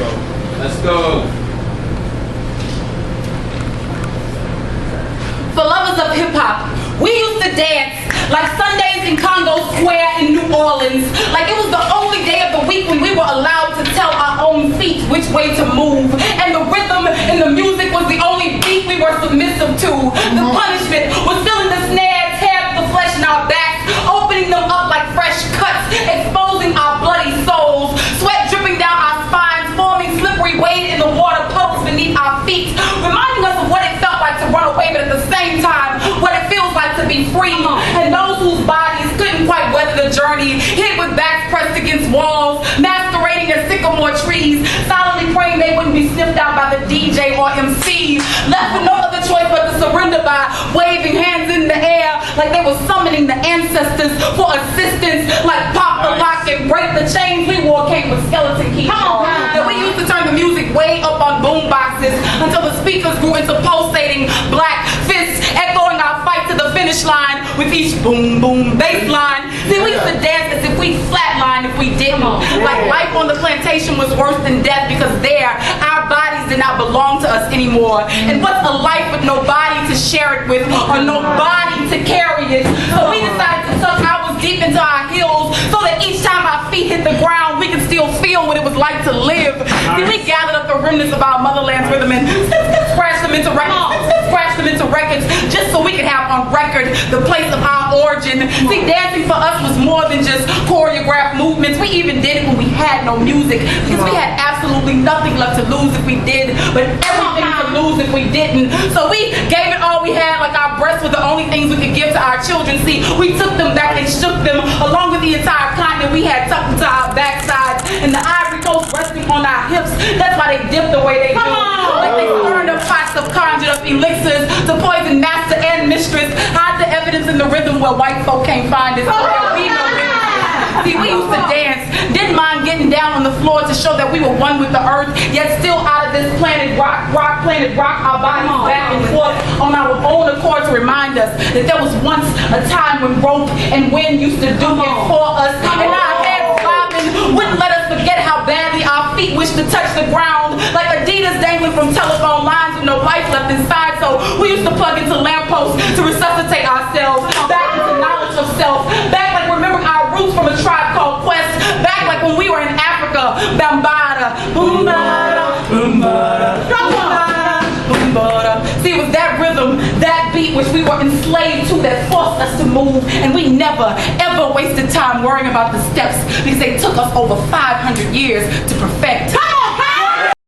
Let's go. For lovers of hip-hop, we used to dance like Sundays in Congo Square in New Orleans. Like it was the only day of the week when we were allowed to tell our own feet which way to move. And the rhythm and the music was the only beat we were submissive to. The punishment was filling the snare, tearing the flesh in our backs, opening them up like fresh cuts, exposing our bloody souls, sweat dripping down our spines, forming slippery wade in the water puddles beneath our feet, reminding us of what it felt like to run away, but at the same time, what it feels like to be free. And those whose bodies couldn't quite weather the journey, hit with backs pressed against walls, masquerading as sycamore trees, silently praying they wouldn't be sniffed out by the DJ or MC, left with no other choice but to surrender by waving hands in the air like they were summoning the ancestors for assistance, like pop the lock and break the chains we wore came with skeleton keys. And we used to turn the music way up on boom boxes until the speakers grew into pulsating black fists, echoing our fight to the finish line with each boom boom bass line. See, we used to dance as if we flatlined if we didn't. Like life on the plantation was worse than death because there, our bodies did not belong to us anymore. And what's a life with nobody to share it with or nobody to carry it? So we decided to tuck ours deep into our heels so that each time our feet hit the ground, we could still feel what it was like to live. See, we gathered up the remnants of our motherland's rhythm and scratched them into records, just so we could have on record the place of our origin. See, dancing for us was more than just choreographed movements. We even did it when we had no music because we had absolutely nothing left to lose if we did, but everything to lose if we didn't. So we gave it all we had, like our breasts were the only things we could give to our children. See, we took them back and shook them along with the entire continent we had tucked into our backsides and the Ivory Coast resting on our hips. That's why they dip the way they do. Like they turned up pots of conjured up elixirs to poison master and mistress. Hide the evidence in the rhythm where white folk can't find it. So there'll be no witness. See, we used to dance, didn't mind getting down on the floor to show that we were one with the earth, yet still out of this planet rock, our bodies back and forth on our own accord to remind us that there was once a time when rope and wind used to do it for us, and our heads bobbing wouldn't let us forget how badly our feet wished to touch the ground, like Adidas dangling from telephone lines with no life left inside. So we used to plug into lampposts to resuscitate ourselves back into knowledge of self, back like remembering our roots from a tribe called Quest, back like when we were in Africa, Bambada, Bambada, Bambada, Bambada, Bambada. See, it was that rhythm, that beat which we were enslaved to that forced us to move, and we never, ever wasted time worrying about the steps because they took us over 500 years to perfect.